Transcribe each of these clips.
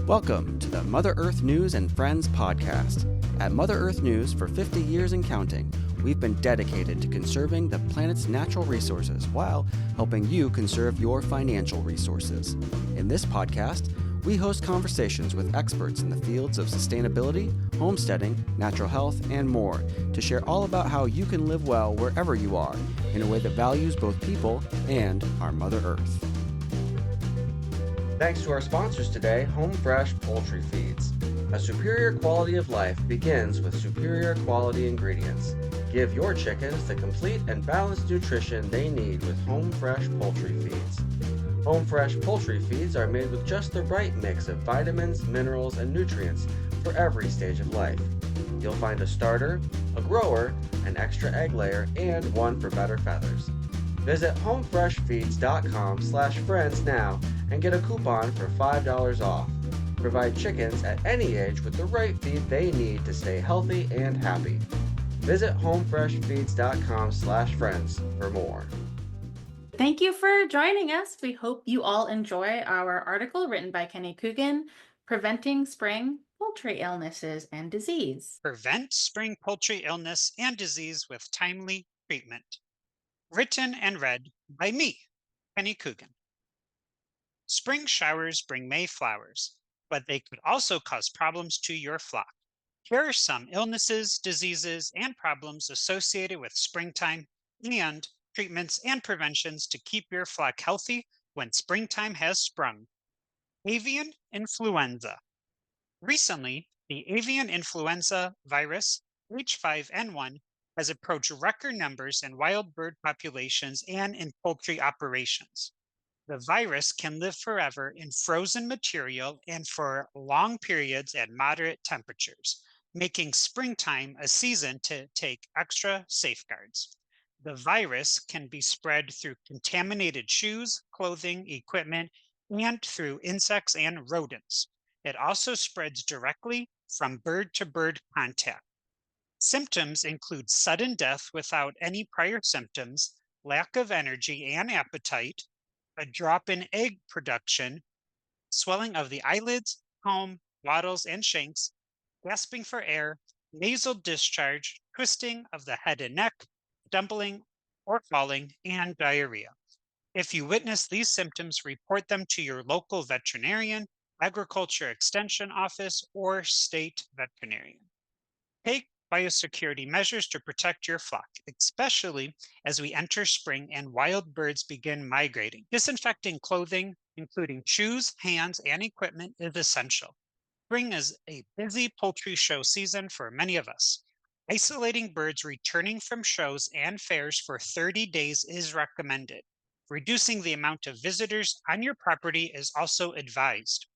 Welcome to the Mother Earth News and Friends podcast. At Mother Earth News, for 50 years and counting, we've been dedicated to conserving the planet's natural resources while helping you conserve your financial resources. In this podcast, we host conversations with experts in the fields of sustainability, homesteading, natural health, and more to share all about how you can live well wherever you are in a way that values both people and our Mother Earth. Thanks to our sponsors today, Home Fresh Poultry Feeds. A superior quality of life begins with superior quality ingredients. Give your chickens the complete and balanced nutrition they need with Home Fresh Poultry Feeds. Home Fresh Poultry Feeds are made with just the right mix of vitamins, minerals, and nutrients for every stage of life. You'll find a starter, a grower, an extra egg layer, and one for better feathers. Visit homefreshfeeds.com/friends now and get a coupon for $5 off. Provide chickens at any age with the right feed they need to stay healthy and happy. Visit homefreshfeeds.com/friends for more. Thank you for joining us. We hope you all enjoy our article written by Kenny Coogan, Preventing Spring Poultry Illnesses and Disease. Prevent spring poultry illness and disease with timely treatment. Written and read by me, Kenny Coogan. Spring showers bring May flowers, but they could also cause problems to your flock. Here are some illnesses, diseases, and problems associated with springtime and treatments and preventions to keep your flock healthy when springtime has sprung. Avian influenza. Recently, the avian influenza virus, H5N1, has approached record numbers in wild bird populations and in poultry operations. The virus can live forever in frozen material and for long periods at moderate temperatures, making springtime a season to take extra safeguards. The virus can be spread through contaminated shoes, clothing, equipment, and through insects and rodents. It also spreads directly from bird to bird contact. Symptoms include sudden death without any prior symptoms, lack of energy and appetite, a drop in egg production, swelling of the eyelids, comb, wattles, and shanks, gasping for air, nasal discharge, twisting of the head and neck, stumbling or falling, and diarrhea. If you witness these symptoms, report them to your local veterinarian, agriculture extension office, or state veterinarian. Take biosecurity measures to protect your flock, especially as we enter spring and wild birds begin migrating. Disinfecting clothing, including shoes, hands, and equipment, is essential. Spring is a busy poultry show season for many of us. Isolating birds returning from shows and fairs for 30 days is recommended. Reducing the amount of visitors on your property is also advised.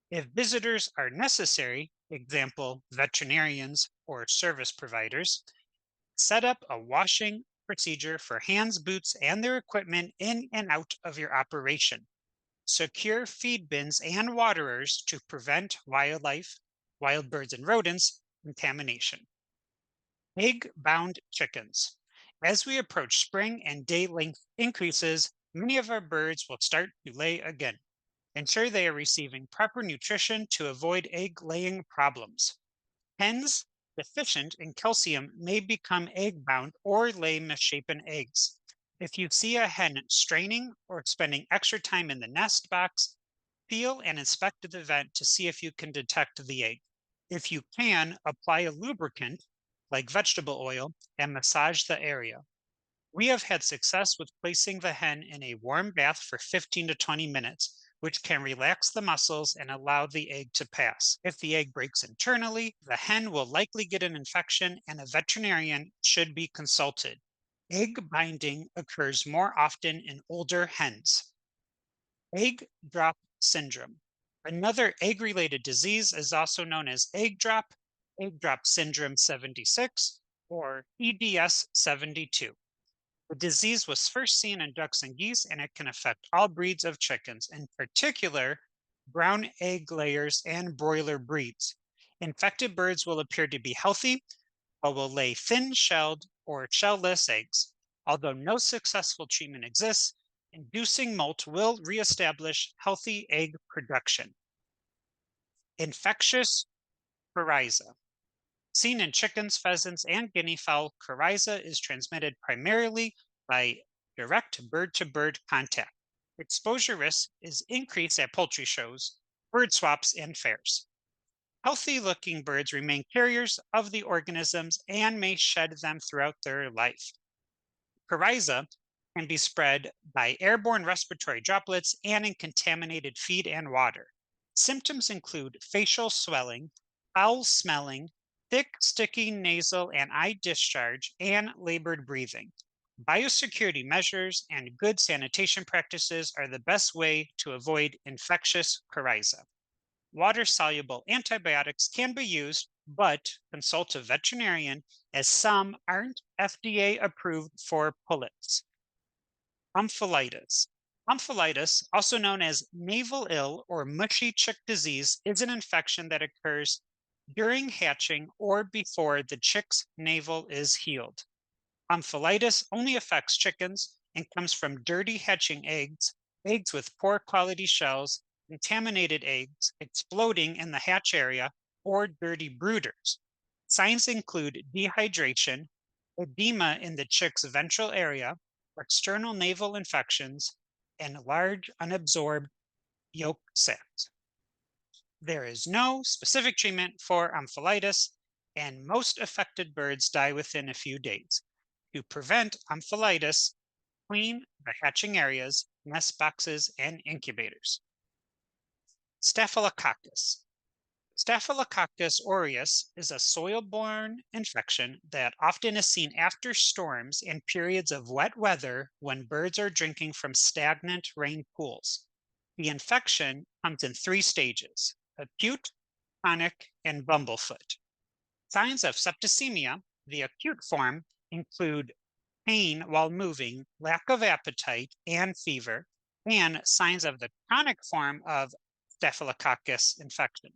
If visitors are necessary, example, veterinarians or service providers, set up a washing procedure for hands, boots, and their equipment in and out of your operation. Secure feed bins and waterers to prevent wildlife, wild birds and rodents, contamination. Egg-bound chickens. As we approach spring and day length increases, many of our birds will start to lay again. Ensure they are receiving proper nutrition to avoid egg-laying problems. Hens deficient in calcium may become egg-bound or lay misshapen eggs. If you see a hen straining or spending extra time in the nest box, feel and inspect the vent to see if you can detect the egg. If you can, apply a lubricant like vegetable oil and massage the area. We have had success with placing the hen in a warm bath for 15 to 20 minutes, which can relax the muscles and allow the egg to pass. If the egg breaks internally, the hen will likely get an infection and a veterinarian should be consulted. Egg binding occurs more often in older hens. Egg drop syndrome. Another egg-related disease is also known as egg drop syndrome 76, or EDS 72. The disease was first seen in ducks and geese, and it can affect all breeds of chickens, in particular brown egg layers and broiler breeds. Infected birds will appear to be healthy, but will lay thin-shelled or shell-less eggs. Although no successful treatment exists, inducing molt will reestablish healthy egg production. Infectious coryza. Seen in chickens, pheasants, and guinea fowl, coryza is transmitted primarily by direct bird to bird contact. Exposure risk is increased at poultry shows, bird swaps, and fairs. Healthy looking birds remain carriers of the organisms and may shed them throughout their life. Coryza can be spread by airborne respiratory droplets and in contaminated feed and water. Symptoms include facial swelling, foul smelling, thick, sticky nasal and eye discharge, and labored breathing. Biosecurity measures and good sanitation practices are the best way to avoid infectious coryza. Water-soluble antibiotics can be used, but consult a veterinarian as some aren't FDA approved for pullets. Omphalitis. Omphalitis, also known as navel ill or mushy chick disease, is an infection that occurs during hatching or before the chick's navel is healed. Omphalitis only affects chickens and comes from dirty hatching eggs, eggs with poor quality shells, contaminated eggs, exploding in the hatch area, or dirty brooders. Signs include dehydration, edema in the chick's ventral area, external navel infections, and large unabsorbed yolk sacs. There is no specific treatment for omphalitis, and most affected birds die within a few days. To prevent omphalitis, clean the hatching areas, nest boxes, and incubators. Staphylococcus. Staphylococcus aureus is a soil-borne infection that often is seen after storms and periods of wet weather when birds are drinking from stagnant rain pools. The infection comes in 3 stages: acute, chronic, and bumblefoot. Signs of septicemia, the acute form, include pain while moving, lack of appetite, and fever, and signs of the chronic form of Staphylococcus infection.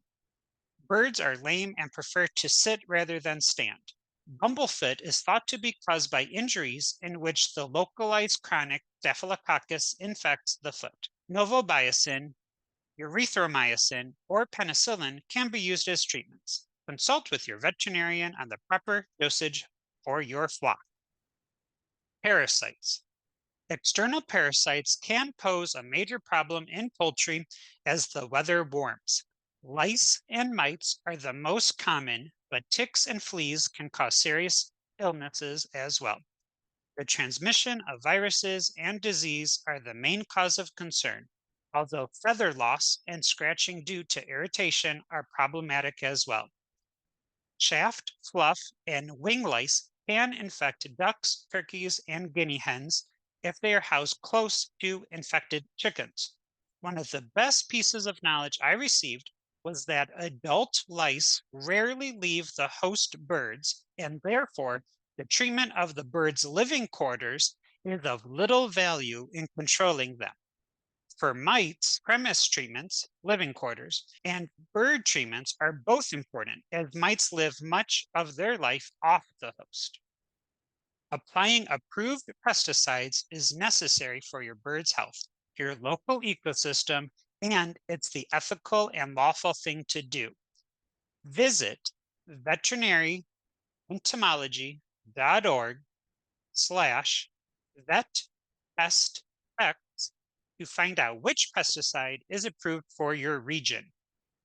Birds are lame and prefer to sit rather than stand. Bumblefoot is thought to be caused by injuries in which the localized chronic Staphylococcus infects the foot. Novobiocin, erythromycin, or penicillin can be used as treatments. Consult with your veterinarian on the proper dosage for your flock. Parasites. External parasites can pose a major problem in poultry as the weather warms. Lice and mites are the most common, but ticks and fleas can cause serious illnesses as well. The transmission of viruses and disease are the main cause of concern, although feather loss and scratching due to irritation are problematic as well. Shaft, fluff, and wing lice can infect ducks, turkeys, and guinea hens if they are housed close to infected chickens. One of the best pieces of knowledge I received was that adult lice rarely leave the host birds, and therefore the treatment of the birds' living quarters is of little value in controlling them. For mites, premise treatments, living quarters, and bird treatments are both important as mites live much of their life off the host. Applying approved pesticides is necessary for your bird's health, your local ecosystem, and it's the ethical and lawful thing to do. Visit veterinaryentomology.org/vetpestx to find out which pesticide is approved for your region.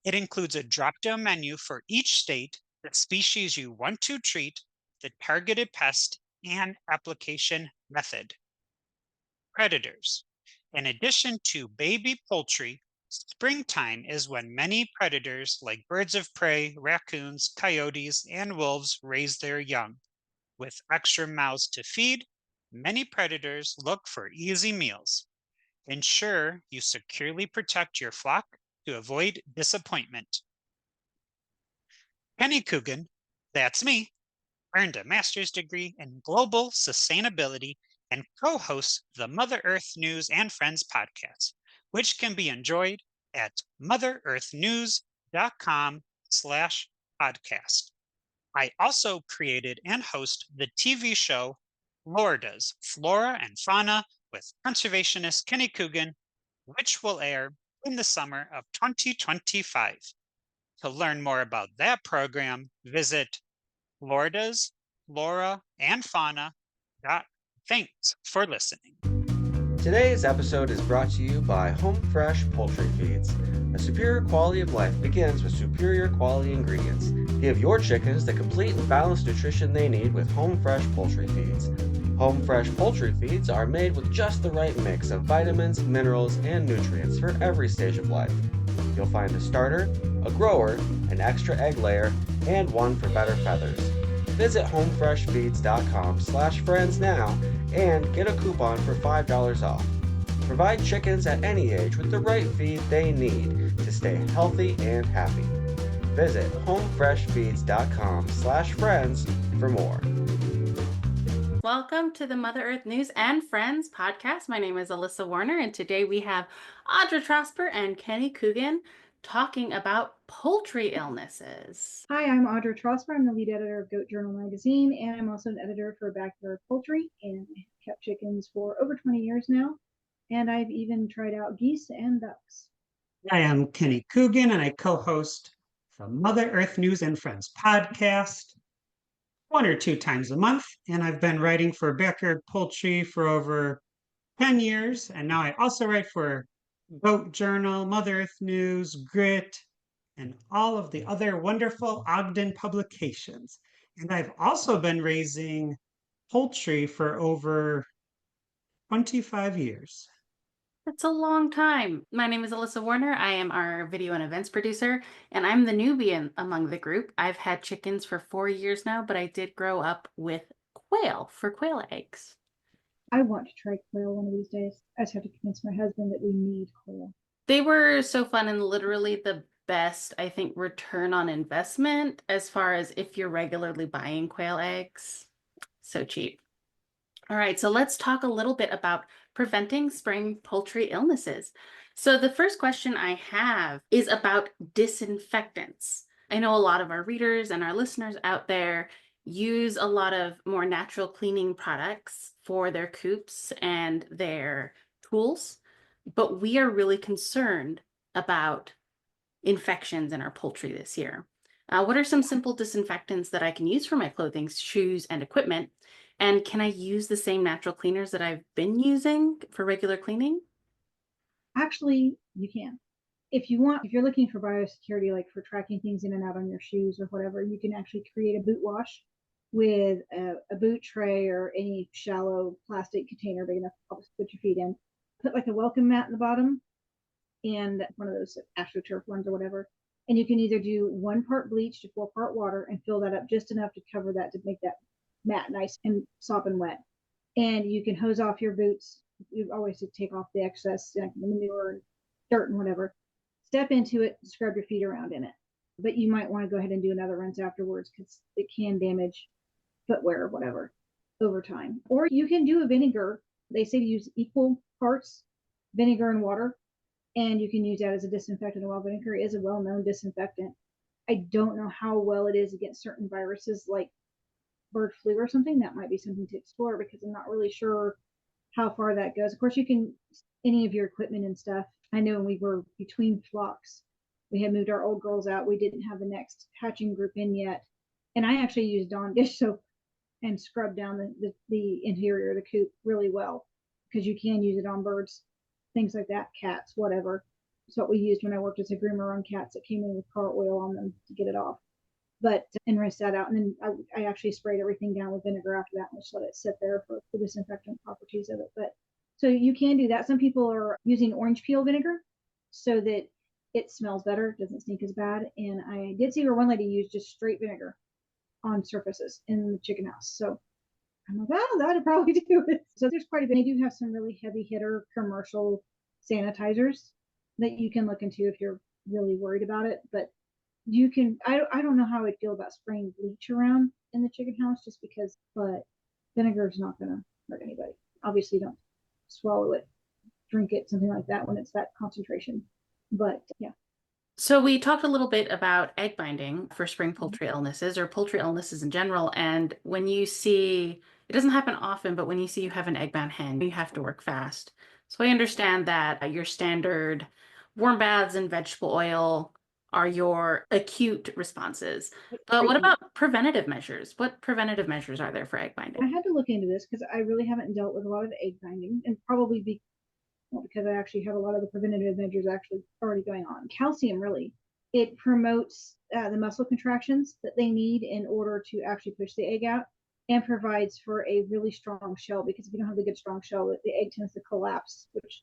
It includes a drop-down menu for each state, the species you want to treat, the targeted pest, and application method. Predators. In addition to baby poultry, springtime is when many predators like birds of prey, raccoons, coyotes, and wolves raise their young. With extra mouths to feed, many predators look for easy meals. Ensure you securely protect your flock to avoid disappointment. Penny Coogan, that's me, earned a master's degree in global sustainability and co-hosts the Mother Earth News and Friends podcast, which can be enjoyed at motherearthnews.com/podcast. I also created and host the TV show Florida's Flora and Fauna with conservationist Kenny Coogan, which will air in the summer of 2025. To learn more about that program, visit Florida's Flora and Fauna. Thanks for listening. Today's episode is brought to you by Home Fresh Poultry Feeds. A superior quality of life begins with superior quality ingredients. Give your chickens the complete and balanced nutrition they need with Home Fresh Poultry Feeds. Home Fresh Poultry Feeds are made with just the right mix of vitamins, minerals, and nutrients for every stage of life. You'll find a starter, a grower, an extra egg layer, and one for better feathers. Visit homefreshfeeds.com/friends now and get a coupon for $5 off. Provide chickens at any age with the right feed they need to stay healthy and happy. Visit homefreshfeeds.com/friends for more. Welcome to the Mother Earth News and Friends podcast. My name is Alyssa Warner, and today we have Audra Trosper and Kenny Coogan talking about poultry illnesses. Hi, I'm Audra Trosper. I'm the lead editor of Goat Journal magazine, and I'm also an editor for Backyard Poultry, and I've kept chickens for over 20 years now, and I've even tried out geese and ducks. I am Kenny Coogan, and I co-host the Mother Earth News and Friends podcast 1 or 2 times a month, and I've been writing for Backyard Poultry for over 10 years, and now I also write for Goat Journal, Mother Earth News, Grit, and all of the other wonderful Ogden publications. And I've also been raising poultry for over 25 years. That's a long time. My name is Alyssa Warner. I am our video and events producer, and I'm the newbie among the group. I've had chickens for 4 years now, but I did grow up with quail for quail eggs. I want to try quail one of these days. I just have to convince my husband that we need quail. They were so fun and literally the best, I think, return on investment as far as if you're regularly buying quail eggs. So cheap. All right, so let's talk a little bit about preventing spring poultry illnesses. So the first question I have is about disinfectants. I know a lot of our readers and our listeners out there use a lot of more natural cleaning products for their coops and their tools, but we are really concerned about infections in our poultry this year. What are some simple disinfectants that I can use for my clothing, shoes, and equipment? And can I use the same natural cleaners that I've been using for regular cleaning? Actually, you can. If you're looking for biosecurity, like for tracking things in and out on your shoes or whatever, you can actually create a boot wash with a boot tray or any shallow plastic container big enough to put your feet in. Put like a welcome mat in the bottom and one of those AstroTurf ones or whatever. And you can either do 1 part bleach to 4 part water and fill that up just enough to cover that to make that mat nice and soft and wet. And you can hose off your boots. You always take off the excess, like manure and dirt and whatever. Step into it, scrub your feet around in it. But you might want to go ahead and do another rinse afterwards because it can damage footwear or whatever over time. Or you can do a vinegar. They say to use equal parts vinegar and water, and you can use that as a disinfectant. While vinegar is a well-known disinfectant, I don't know how well it is against certain viruses like bird flu or something. That might be something to explore because I'm not really sure how far that goes. Of course, you can, any of your equipment and stuff. I know when we were between flocks, we had moved our old girls out. We didn't have the next hatching group in yet. And I actually used Dawn dish soap and scrubbed down the interior of the coop really well because you can use it on birds, things like that, cats, whatever. It's what we used when I worked as a groomer on cats that came in with car oil on them to get it off. But and rinse that out, and then I actually sprayed everything down with vinegar after that and just let it sit there for the disinfectant properties of it. But so you can do that. Some people are using orange peel vinegar so that it smells better, doesn't stink as bad. And I did see where one lady used just straight vinegar on surfaces in the chicken house. So I'm like, oh, that'd probably do it. So there's quite a bit. They do have some really heavy hitter commercial sanitizers that you can look into if you're really worried about it. But you can, I don't know how I'd feel about spraying bleach around in the chicken house just because, but vinegar is not going to hurt anybody. Obviously, don't swallow it, drink it, something like that when it's that concentration. But yeah. So we talked a little bit about egg binding for spring poultry illnesses or poultry illnesses in general. And when you see, it doesn't happen often, but when you see you have an egg-bound hen, you have to work fast. So I understand that your standard warm baths and vegetable oil are your acute responses. But what about preventative measures? What preventative measures are there for egg binding? I had to look into this because I really haven't dealt with a lot of egg binding, and probably because I actually have a lot of the preventative measures actually already going on. Calcium, really, it promotes the muscle contractions that they need in order to actually push the egg out, and provides for a really strong shell, because if you don't have a good strong shell, the egg tends to collapse, which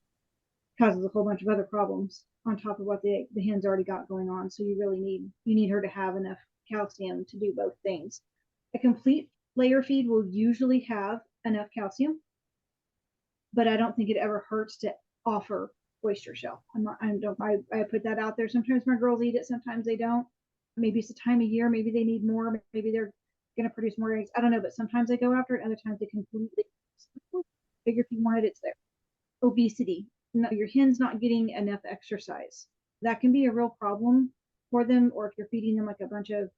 causes a whole bunch of other problems on top of what the hen's already got going on. So you really need her to have enough calcium to do both things. A complete layer feed will usually have enough calcium, but I don't think it ever hurts to offer oyster shell. I put that out there. Sometimes my girls eat it, sometimes they don't. Maybe it's the time of year, maybe they need more, maybe they're going to produce more eggs. I don't know, but sometimes they go after it, other times they completely figure if you want it, it's there. Obesity. No, your hen's not getting enough exercise. That can be a real problem for them, or if you're feeding them like a bunch of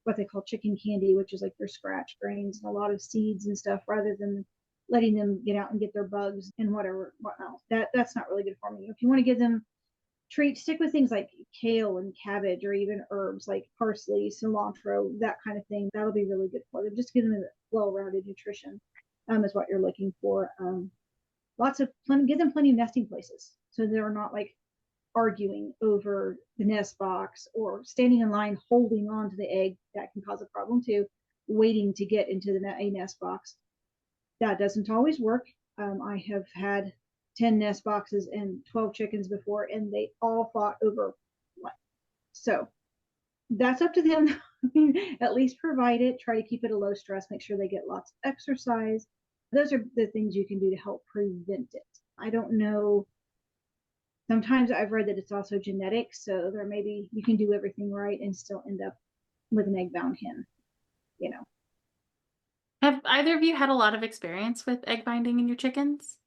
what they call chicken candy, which is like their scratch grains and a lot of seeds and stuff, rather than letting them get out and get their bugs and whatnot. That's not really good for me. If you want to give them treats, stick with things like kale and cabbage, or even herbs like parsley, cilantro, that kind of thing. That'll be really good for them. Just give them a well-rounded nutrition is what you're looking for. Give them plenty of nesting places, so they're not like arguing over the nest box or standing in line holding on to the egg. That can cause a problem too, waiting to get into a nest box. That doesn't always work. I have had 10 nest boxes and 12 chickens before, and they all fought over one. So that's up to them. I mean, at least provide it, try to keep it a low stress, make sure they get lots of exercise. Those are the things you can do to help prevent it. I don't know. Sometimes I've read that it's also genetic, so there maybe you can do everything right and still end up with an egg-bound hen, you know. Have either of you had a lot of experience with egg binding in your chickens?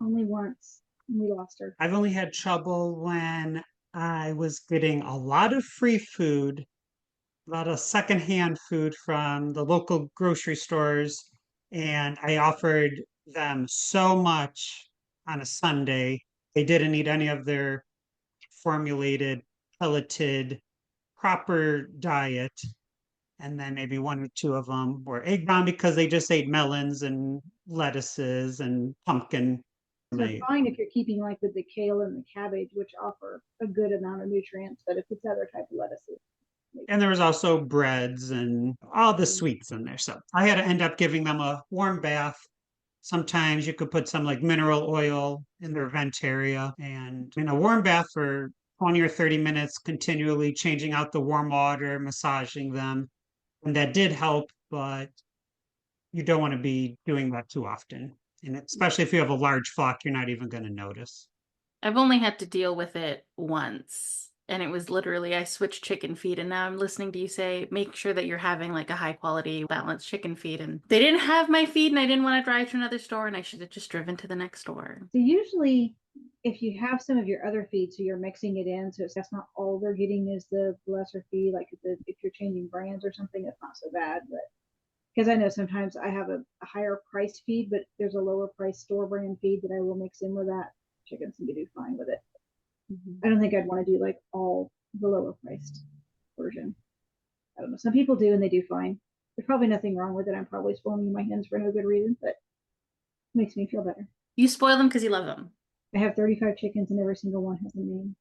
Only once, and we lost her. I've only had trouble when I was getting a lot of free food, a lot of secondhand food from the local grocery stores, and I offered them so much on a Sunday. They didn't eat any of their formulated, pelleted, proper diet. And then maybe one or two of them were egg bound because they just ate melons and lettuces and pumpkin. So fine if you're keeping like with the kale and the cabbage, which offer a good amount of nutrients, but if it's other type of lettuces. And there was also breads and all the sweets in there. So I had to end up giving them a warm bath. Sometimes you could put some like mineral oil in their vent area, and in a warm bath for 20 or 30 minutes, continually changing out the warm water, massaging them. And that did help, but you don't want to be doing that too often. And especially if you have a large flock, you're not even going to notice. I've only had to deal with it once, and it was literally I switched chicken feed, and now I'm listening to you say make sure that you're having like a high quality balanced chicken feed, and they didn't have my feed, and I didn't want to drive to another store, and I should have just driven to the next store. So usually if you have some of your other feed, so you're mixing it in, so that's not all they're getting is the lesser feed, like if you're changing brands or something, it's not so bad. But because I know sometimes I have a higher price feed, but there's a lower price store brand feed that I will mix in with that. Chickens can do fine with it. I don't think I'd want to do like all the lower priced version. I don't know. Some people do and they do fine. There's probably nothing wrong with it. I'm probably spoiling my hens for no good reason, but it makes me feel better. You spoil them because you love them. I have 35 chickens and every single one has a name.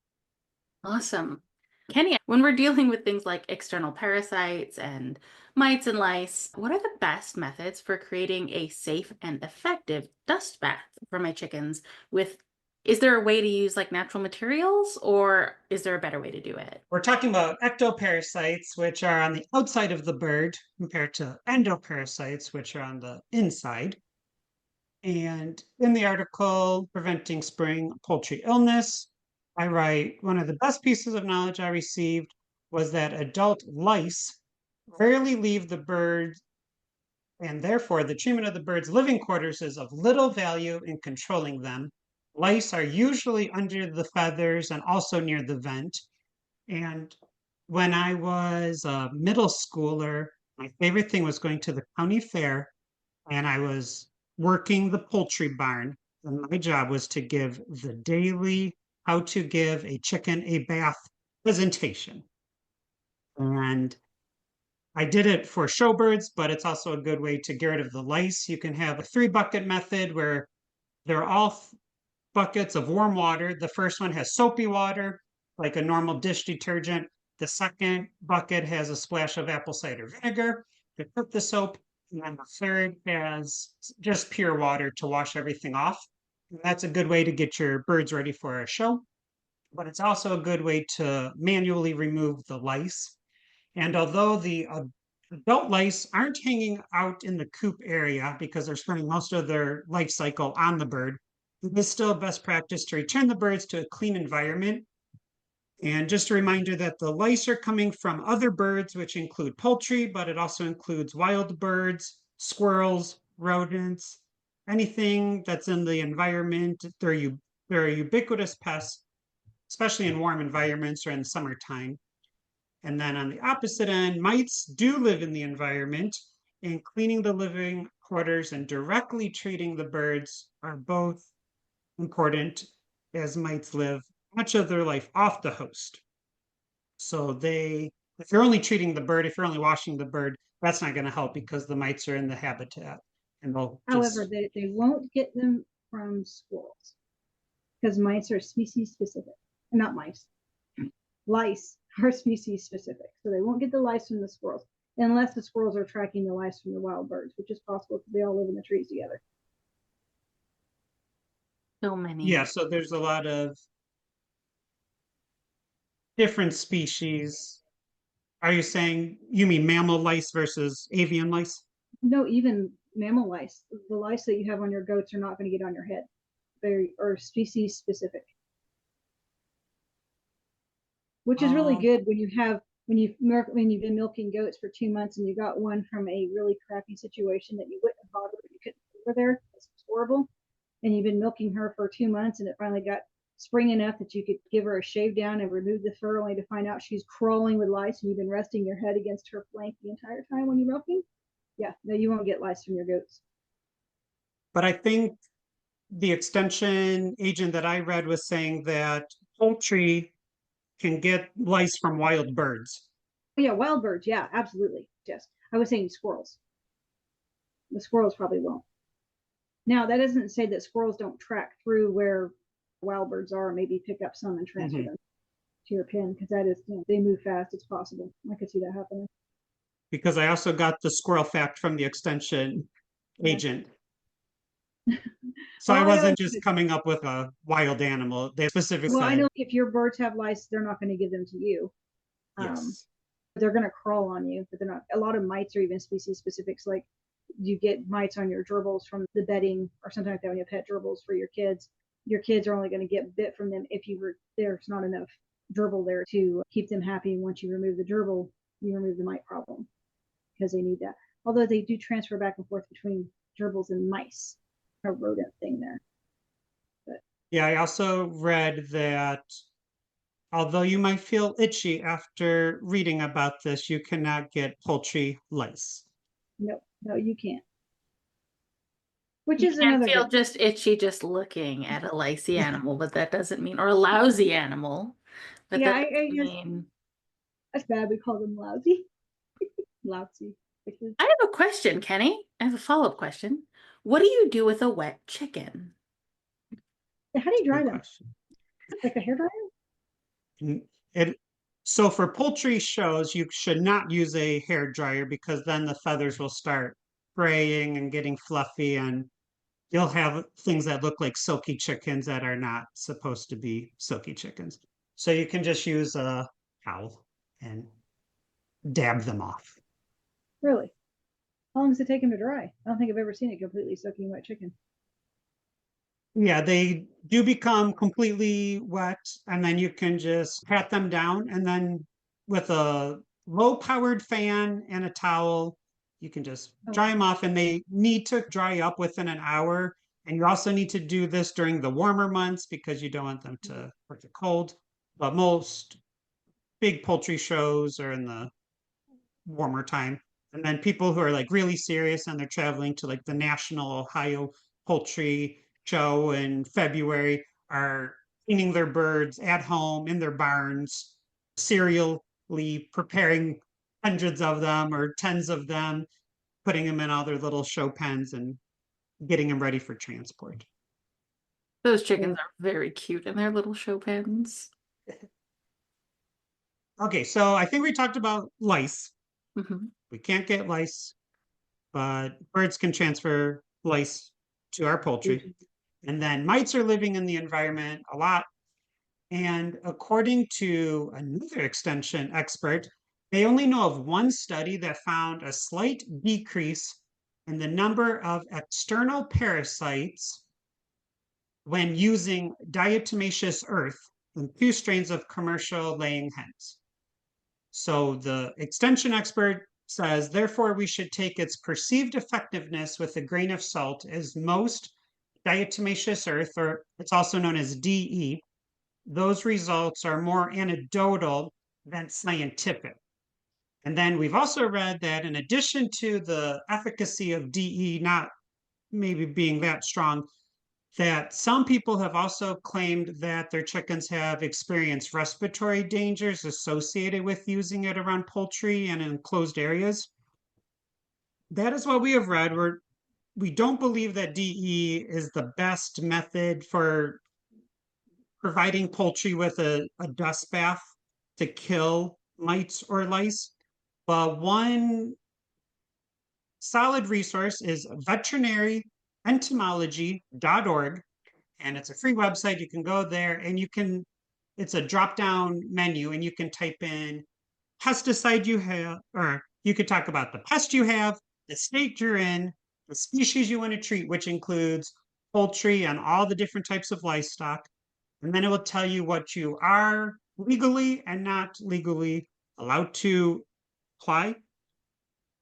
Awesome. Kenny, when we're dealing with things like external parasites and mites and lice, what are the best methods for creating a safe and effective dust bath for my chickens? Is there a way to use like natural materials, or is there a better way to do it? We're talking about ectoparasites, which are on the outside of the bird, compared to endoparasites, which are on the inside. And in the article, Preventing Spring Poultry Illness, I write, one of the best pieces of knowledge I received was that adult lice rarely leave the bird, and therefore the treatment of the bird's living quarters is of little value in controlling them. Lice are usually under the feathers and also near the vent. And when I was a middle schooler, my favorite thing was going to the county fair, and I was working the poultry barn. And my job was to give the daily how to give a chicken a bath presentation. And I did it for showbirds, but it's also a good way to get rid of the lice. You can have a 3-bucket method where they're all buckets of warm water. The first one has soapy water, like a normal dish detergent. The second bucket has a splash of apple cider vinegar to cook the soap. And then the third has just pure water to wash everything off. And that's a good way to get your birds ready for a show. But it's also a good way to manually remove the lice. And although the adult lice aren't hanging out in the coop area because they're spending most of their life cycle on the bird, it is still best practice to return the birds to a clean environment. And just a reminder that the lice are coming from other birds, which include poultry, but it also includes wild birds, squirrels, rodents, anything that's in the environment. They're ubiquitous pests, especially in warm environments or in summertime. And then on the opposite end, mites do live in the environment, and cleaning the living quarters and directly treating the birds are both important, as mites live much of their life off the host. So if you're only treating the bird, if you're only washing the bird, that's not going to help because the mites are in the habitat. And However, they won't get them from squirrels because mites are species specific. Not mice. Lice are species specific. So they won't get the lice from the squirrels unless the squirrels are tracking the lice from the wild birds, which is possible because they all live in the trees together. So many. Yeah, so there's a lot of different species. Are you saying you mean mammal lice versus avian lice? No, even mammal lice. The lice that you have on your goats are not going to get on your head. They are species specific. Which is really good when you've been milking goats for 2 months and you got one from a really crappy situation that you wouldn't have bothered if you couldn't over there. It's horrible. And you've been milking her for 2 months and it finally got spring enough that you could give her a shave down and remove the fur only to find out she's crawling with lice and you've been resting your head against her flank the entire time when you're milking. Yeah, no, you won't get lice from your goats. But I think the extension agent that I read was saying that poultry can get lice from wild birds. Yeah, wild birds. Yeah, absolutely. Yes. I was saying squirrels. The squirrels probably won't. Now, that doesn't say that squirrels don't track through where wild birds are and maybe pick up some and transfer them to your pen because that is, they move fast. It's possible. I could see that happening. Because I also got the squirrel fact from the extension agent. So I wasn't just coming up with a wild animal. They specifically Well, said, I know if your birds have lice, they're not going to give them to you. yes. They're going to crawl on you, but they're not. A lot of mites are even species specifics. Like you get mites on your gerbils from the bedding or something like that when you pet gerbils for your kids. Your kids are only going to get bit from them if there's not enough gerbil there to keep them happy. And once you remove the gerbil, you remove the mite problem because they need that. Although they do transfer back and forth between gerbils and mice, a rodent thing there. But Yeah, I also read that although you might feel itchy after reading about this, you cannot get poultry lice. no, you can't. Which You is can another feel good. just itchy just looking at a lacey animal, but that doesn't mean, or a lousy animal, but Yeah, that doesn't I just mean. that's bad. We call them lousy. Lousy. I have a question, Kenny. I have a follow-up question. What do you do with a wet chicken? How do you dry Good them? question. Like a hairdryer? So for poultry shows, you should not use a hair dryer because then the feathers will start fraying and getting fluffy, and you'll have things that look like silky chickens that are not supposed to be silky chickens. So you can just use a towel and dab them off. Really? How long does it take them to dry? I don't think I've ever seen a completely soaking wet chicken. Yeah, they do become completely wet, and then you can just pat them down, and then with a low-powered fan and a towel, you can just dry them off, and they need to dry up within an hour. And you also need to do this during the warmer months because you don't want them to get cold. But most big poultry shows are in the warmer time. And then people who are like really serious and they're traveling to like the National Ohio Poultry Show in February are cleaning their birds at home in their barns serially preparing hundreds of them or tens of them, putting them in all their little show pens and getting them ready for transport. Those chickens are very cute in their little show pens. Okay, so I think we talked about lice. Hmm. We can't get lice, but birds can transfer lice to our poultry. And then mites are living in the environment a lot. And according to another extension expert, they only know of one study that found a slight decrease in the number of external parasites when using diatomaceous earth in 2 strains of commercial laying hens. So the extension expert says, therefore, we should take its perceived effectiveness with a grain of salt, as most diatomaceous earth, or it's also known as DE, those results are more anecdotal than scientific. And then we've also read that in addition to the efficacy of DE not maybe being that strong, that some people have also claimed that their chickens have experienced respiratory dangers associated with using it around poultry and in enclosed areas. That is what we have read. We don't believe that DE is the best method for providing poultry with a dust bath to kill mites or lice. But one solid resource is veterinaryentomology.org, and it's a free website. You can go there and it's a drop down menu, and you can type in pesticide you have, or you could talk about the pest you have, the state you're in, the species you want to treat, which includes poultry and all the different types of livestock. And then it will tell you what you are legally and not legally allowed to apply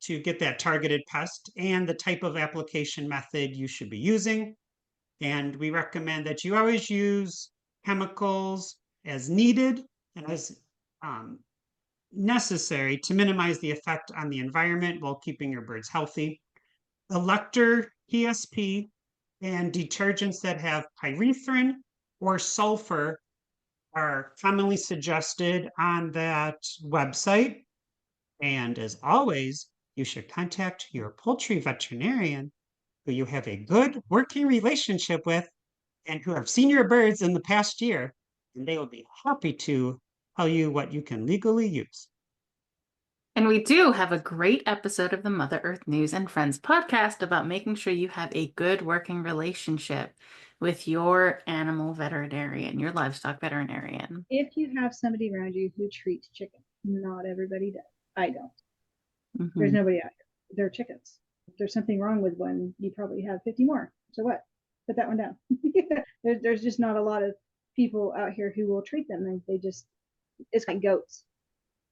to get that targeted pest and the type of application method you should be using. And we recommend that you always use chemicals as needed and as necessary to minimize the effect on the environment while keeping your birds healthy. Elector PSP and detergents that have pyrethrin or sulfur are commonly suggested on that website. And as always, you should contact your poultry veterinarian who you have a good working relationship with and who have seen your birds in the past year, and they will be happy to tell you what you can legally use. And we do have a great episode of the Mother Earth News and Friends podcast about making sure you have a good working relationship with your animal veterinarian, your livestock veterinarian. If you have somebody around you who treats chicken, not everybody does. I don't. Mm-hmm. There's nobody out here. They're chickens. If there's something wrong with one, you probably have 50 more. So what? Put that one down. There's just not a lot of people out here who will treat them. It's like goats.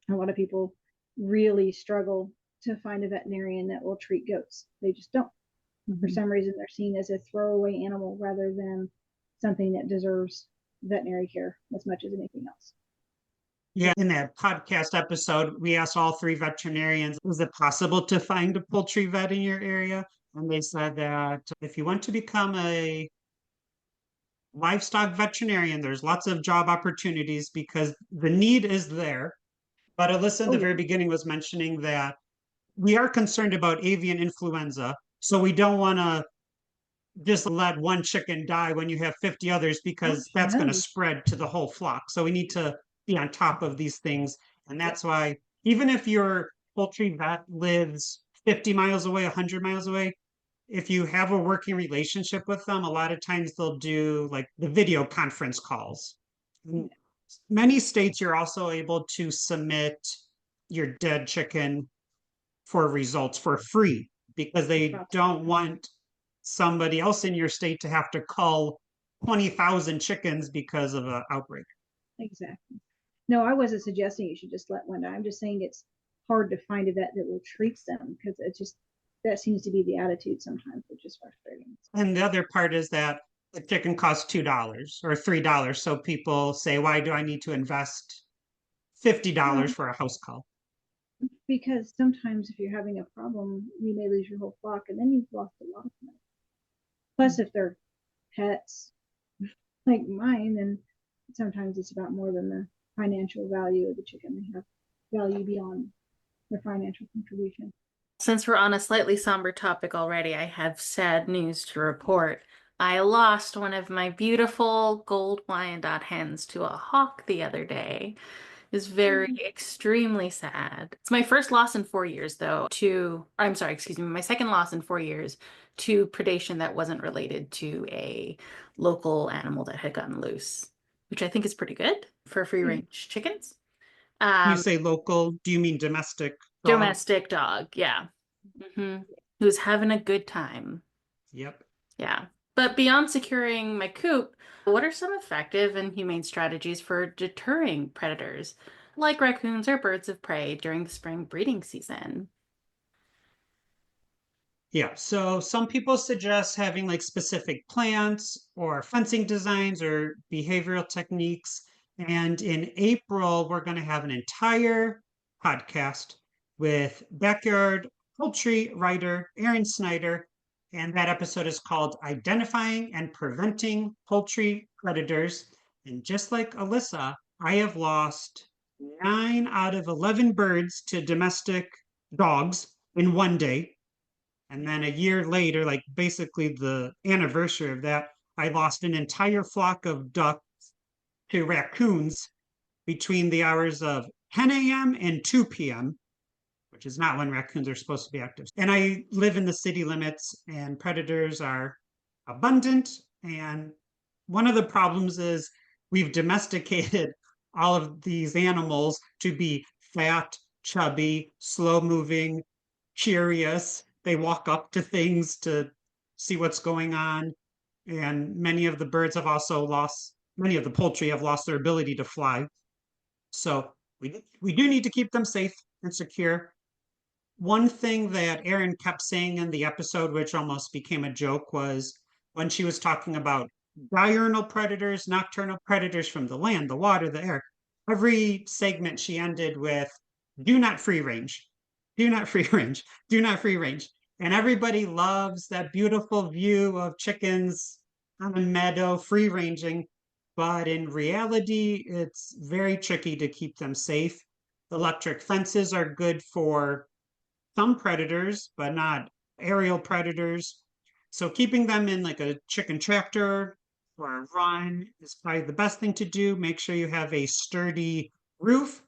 A lot of people really struggle to find a veterinarian that will treat goats. They just don't. Mm-hmm. For some reason, they're seen as a throwaway animal rather than something that deserves veterinary care as much as anything else. Yeah, in that podcast episode, we asked all 3 veterinarians, is it possible to find a poultry vet in your area? And they said that if you want to become a livestock veterinarian, there's lots of job opportunities because the need is there. But Alyssa, in the very beginning, was mentioning that we are concerned about avian influenza. So we don't want to just let one chicken die when you have 50 others because that's going to spread to the whole flock. So we need to be on top of these things. And that's why even if your poultry vet lives 50 miles away, 100 miles away, if you have a working relationship with them, a lot of times they'll do like the video conference calls. In many states, you're also able to submit your dead chicken for results for free because they don't want somebody else in your state to have to cull 20,000 chickens because of an outbreak. Exactly. No, I wasn't suggesting you should just let one die. I'm just saying it's hard to find a vet that will treat them because it's just, that seems to be the attitude sometimes, which is frustrating. And the other part is that the chicken costs $2 or $3. So people say, why do I need to invest $50 for a house call? Because sometimes if you're having a problem, you may lose your whole flock and then you've lost a lot of money. Plus, if they're pets like mine, then sometimes it's about more than financial value of the chicken. They have value beyond their financial contribution. Since we're on a slightly somber topic already, I have sad news to report. I lost one of my beautiful gold Wyandotte hens to a hawk the other day. It was very extremely sad. It's my first loss in 4 years, though, I'm sorry, excuse me, my second loss in 4 years to predation that wasn't related to a local animal that had gotten loose, which I think is pretty good for free range chickens. You say local, do you mean domestic dog? Domestic dog, yeah. Who's having a good time. Yep. Yeah. But beyond securing my coop, what are some effective and humane strategies for deterring predators, like raccoons or birds of prey, during the spring breeding season? Yeah, so some people suggest having like specific plants or fencing designs or behavioral techniques. And in April, we're going to have an entire podcast with backyard poultry writer Aaron Snyder. And that episode is called Identifying and Preventing Poultry Predators. And just like Alyssa, I have lost 9 out of 11 birds to domestic dogs in one day. And then a year later, like basically the anniversary of that, I lost an entire flock of ducks to raccoons between the hours of 10 a.m. and 2 p.m., which is not when raccoons are supposed to be active. And I live in the city limits, and predators are abundant. And one of the problems is we've domesticated all of these animals to be fat, chubby, slow moving, curious. They walk up to things to see what's going on. And many of the birds have also lost, many of the poultry have lost their ability to fly. So we do need to keep them safe and secure. One thing that Erin kept saying in the episode, which almost became a joke, was when she was talking about diurnal predators, nocturnal predators from the land, the water, the air. Every segment she ended with, do not free range, do not free range, do not free range. And everybody loves that beautiful view of chickens on a meadow free ranging. But in reality, it's very tricky to keep them safe. Electric fences are good for some predators, but not aerial predators. So keeping them in like a chicken tractor or a run is probably the best thing to do. Make sure you have a sturdy roof.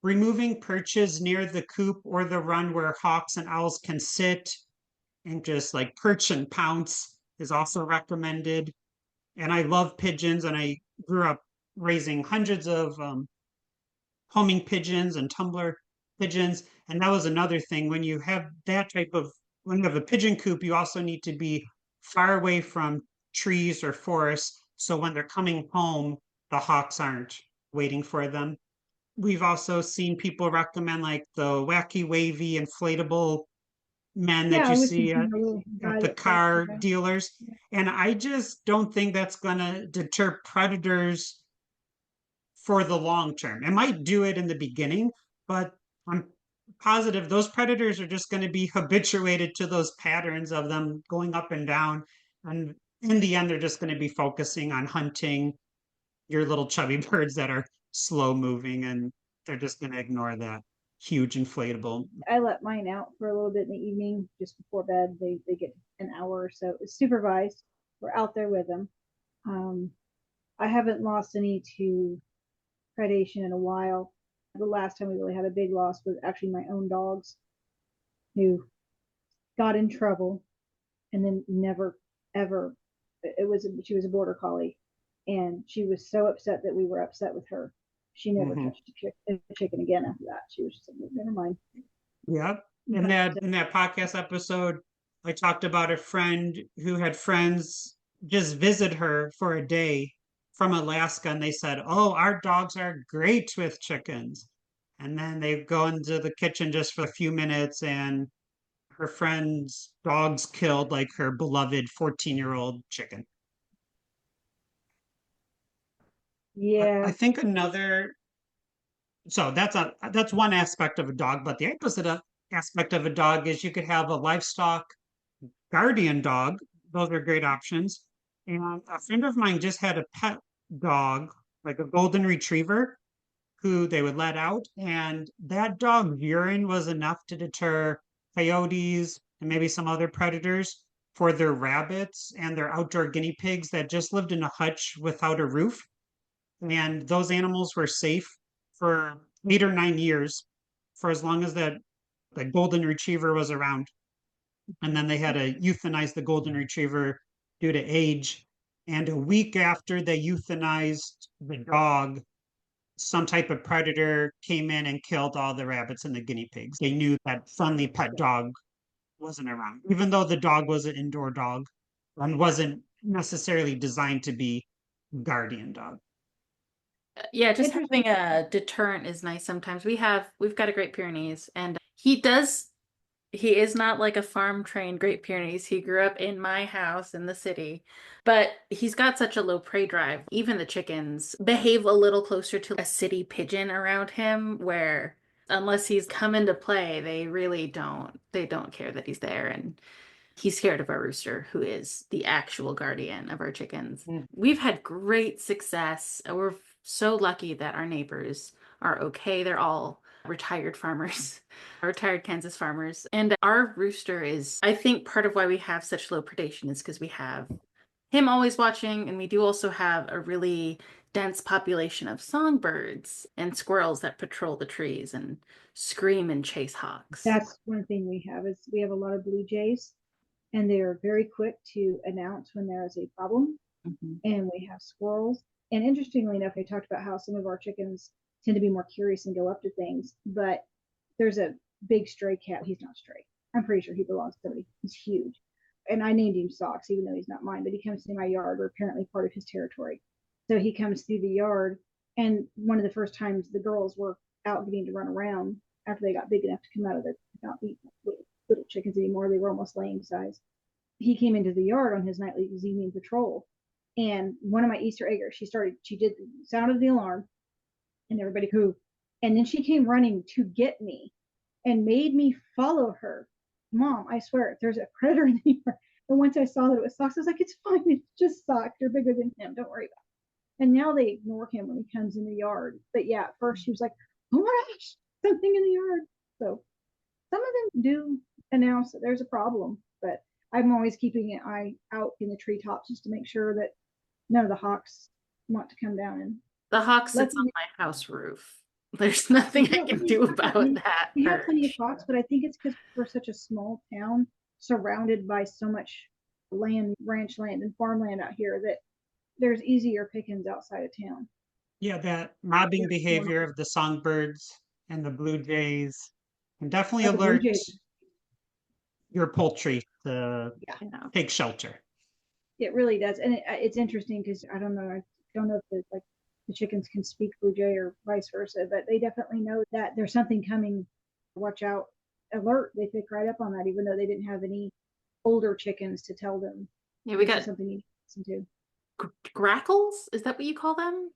Removing perches near the coop or the run where hawks and owls can sit and just like perch and pounce is also recommended. And I love pigeons, and I grew up raising hundreds of homing pigeons and tumbler pigeons. And that was another thing. When you have that type of, when you have a pigeon coop, you also need to be far away from trees or forests. So when they're coming home, the hawks aren't waiting for them. We've also seen people recommend like the wacky, wavy, inflatable men that Yeah, I you was see thinking a little guy at the that car flies dealers. And I just don't think that's going to deter predators for the long term. It might do it in the beginning, but I'm positive those predators are just going to be habituated to those patterns of them going up and down. And in the end, they're just going to be focusing on hunting your little chubby birds that are slow moving, and they're just going to ignore that huge inflatable. I let mine out for a little bit in the evening just before bed. They get an hour or so. It's supervised. We're out there with them. I haven't lost any to predation in a while. The last time we really had a big loss was actually my own dogs, who got in trouble and then never ever. She was a border collie, and she was so upset that we were upset with her. She never touched a chicken again after that. She was just like, never mind. Yep. In that podcast episode, I talked about a friend who had friends just visit her for a day from Alaska, and they said, "Oh, our dogs are great with chickens." And then they go into the kitchen just for a few minutes, and her friend's dogs killed like her beloved 14-year-old chicken. Yeah. I think so that's one aspect of a dog, but the opposite aspect of a dog is you could have a livestock guardian dog. Those are great options. And a friend of mine just had a pet dog, like a golden retriever, who they would let out, and that dog's urine was enough to deter coyotes and maybe some other predators for their rabbits and their outdoor guinea pigs that just lived in a hutch without a roof. And those animals were safe for 8 or 9 years, for as long as that the golden retriever was around. And then they had to euthanize the golden retriever due to age. And a week after they euthanized the dog, some type of predator came in and killed all the rabbits and the guinea pigs. They knew that friendly pet dog wasn't around, even though the dog was an indoor dog and wasn't necessarily designed to be a guardian dog. Yeah, just Interesting. having a deterrent is nice sometimes. We've got a Great Pyrenees, and he is not like a farm trained Great Pyrenees. He grew up in my house in the city, but he's got such a low prey drive. Even the chickens behave a little closer to a city pigeon around him, where unless he's come into play, they don't care that he's there. And he's scared of our rooster, who is the actual guardian of our chickens. We've had great success. We're so lucky that our neighbors are okay. They're all retired farmers, retired Kansas farmers. And our rooster is, I think part of why we have such low predation is because we have him always watching. And we do also have a really dense population of songbirds and squirrels that patrol the trees and scream and chase hawks. That's one thing we have is we have a lot of blue jays, and they are very quick to announce when there is a problem. And we have squirrels. And interestingly enough, they talked about how some of our chickens tend to be more curious and go up to things. But there's a big stray cat. He's not stray. I'm pretty sure he belongs to somebody. He's huge. And I named him Socks, even though he's not mine. But he comes to my yard. We're apparently part of his territory. So he comes through the yard. And one of the first times the girls were out getting to run around after they got big enough to come out of their, not be little chickens anymore. They were almost laying size. He came into the yard on his evening patrol. And one of my Easter eggers, she did the sound of the alarm, and everybody who, and then she came running to get me and made me follow her. Mom, I swear, there's a predator in the yard. And once I saw that it was Socks, I was like, it's fine, it's just Socks. You're bigger than him, don't worry about it. And now they ignore him when he comes in the yard. But yeah, at first she was like, oh my gosh, something in the yard. So some of them do announce that there's a problem, but I'm always keeping an eye out in the treetops just to make sure that none of the hawks want to come down. And the hawk sits on my house roof. There's nothing I can do about that. We have plenty of hawks, but I think it's because we're such a small town surrounded by so much land, ranch land, and farmland out here that there's easier pickings outside of town. Yeah, that mobbing behavior of the songbirds and the blue jays can definitely alert your poultry to take shelter. It really does, and it's interesting because I don't know if the chickens can speak blue jay or vice versa, but they definitely know that there's something coming. Watch out! Alert! They pick right up on that, even though they didn't have any older chickens to tell them. Yeah, we got something you listen to. Grackles? Is that what you call them?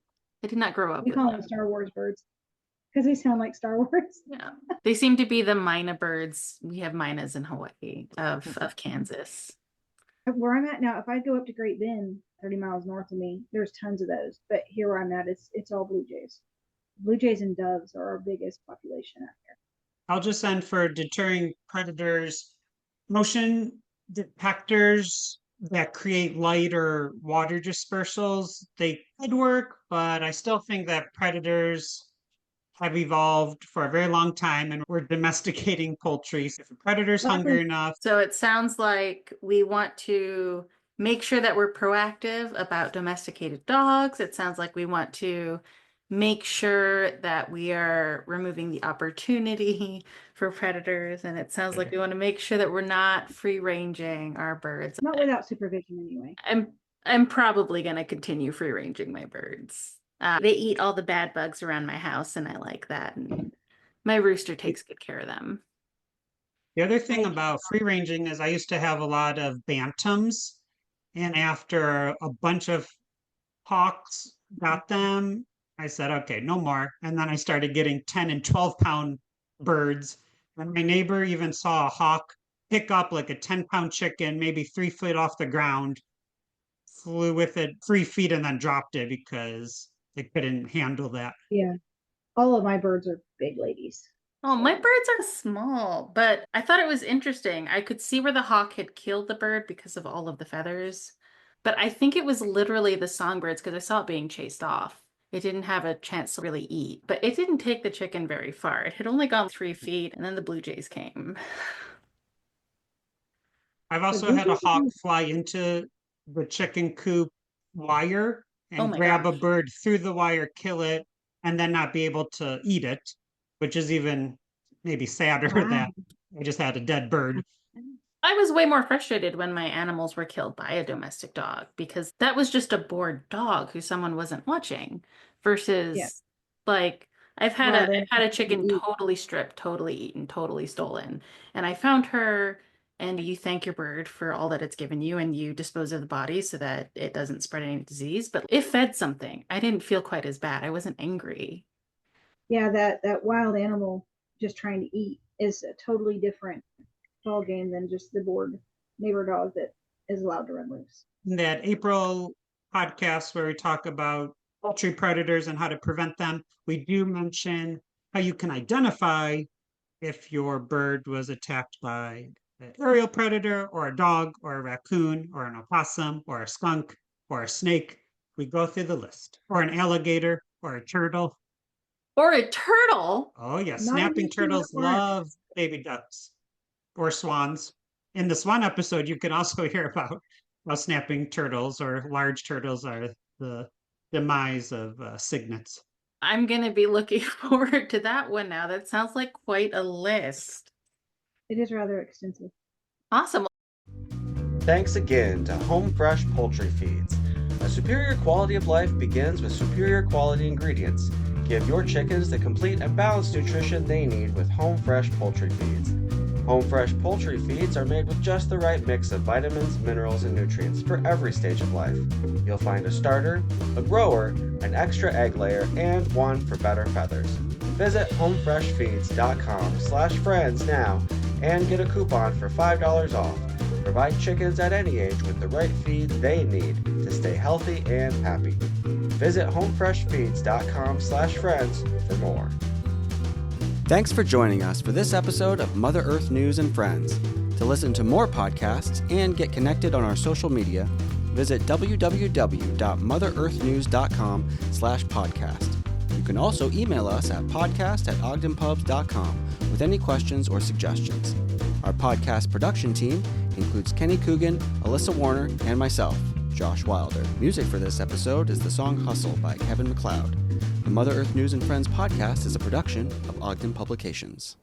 I did not grow up. We call them Star Wars birds because they sound like Star Wars. Yeah, they seem to be the myna birds. We have mynas in Hawaii of Kansas. Where I'm at now, if I go up to Great Bend, 30 miles north of me, there's tons of those. But here where I'm at, it's all blue jays. Blue jays and doves are our biggest population out here. I'll just end for deterring predators. Motion detectors that create light or water dispersals, they could work, but I still think that predators have evolved for a very long time, and we're domesticating poultry. So if a predator's hungry enough. So it sounds like we want to make sure that we're proactive about domesticated dogs. It sounds like we want to make sure that we are removing the opportunity for predators. And it sounds like we want to make sure that we're not free ranging our birds. Not without supervision anyway. I'm probably going to continue free ranging my birds. They eat all the bad bugs around my house, and I like that. And my rooster takes good care of them. The other thing about free ranging is I used to have a lot of bantams, and after a bunch of hawks got them, I said, okay, no more. And then I started getting 10 and 12-pound birds. And my neighbor even saw a hawk pick up like a 10-pound chicken, maybe 3 feet off the ground, flew with it 3 feet and then dropped it because they couldn't handle that. Yeah. All of my birds are big ladies. Oh, my birds are small, but I thought it was interesting. I could see where the hawk had killed the bird because of all of the feathers, but I think it was literally the songbirds because I saw it being chased off. It didn't have a chance to really eat, but it didn't take the chicken very far. It had only gone 3 feet, and then the blue jays came. I've The also blue had a jays hawk are- fly into the chicken coop wire Oh and my grab a gosh. bird through the wire, kill it, and then not be able to eat it, which is even maybe sadder Wow. that I just had a dead bird. I was way more frustrated when my animals were killed by a domestic dog because that was just a bored dog who someone wasn't watching Yeah. versus like Wild I've had a animals chicken eat. totally stripped, totally eaten, totally stolen. And I found her and you thank your bird for all that it's given you and you dispose of the body so that it doesn't spread any disease. But it fed something. I didn't feel quite as bad. I wasn't angry. Yeah, that wild animal just trying to eat is a totally different ball game than just the bored neighbor dog that is allowed to run loose. In that April podcast where we talk about poultry predators and how to prevent them, we do mention how you can identify if your bird was attacked by an aerial predator or a dog or a raccoon or an opossum or a skunk or a snake. We go through the list, or an alligator or a turtle. Or a turtle. Oh, yeah, Not snapping an issue turtles at work. love baby ducks or swans. In the swan episode, you can also hear about how snapping turtles or large turtles are the demise of cygnets. I'm going to be looking forward to that one now. That sounds like quite a list. It is rather extensive. Awesome. Thanks again to Home Fresh Poultry Feeds. A superior quality of life begins with superior quality ingredients. Give your chickens the complete and balanced nutrition they need with Home Fresh Poultry Feeds. Home Fresh Poultry Feeds are made with just the right mix of vitamins, minerals, and nutrients for every stage of life. You'll find a starter, a grower, an extra egg layer, and one for better feathers. Visit homefreshfeeds.com/friends now and get a coupon for $5 off. Provide chickens at any age with the right feeds they need to stay healthy and happy. Visit homefreshfeeds.com/friends for more. Thanks for joining us for this episode of Mother Earth News and Friends. To listen to more podcasts and get connected on our social media, visit www.motherearthnews.com/podcast. You can also email us at podcast@ogdenpubs.com with any questions or suggestions. Our podcast production team includes Kenny Coogan, Alyssa Warner, and myself, Josh Wilder. Music for this episode is the song Hustle by Kevin MacLeod. The Mother Earth News and Friends podcast is a production of Ogden Publications.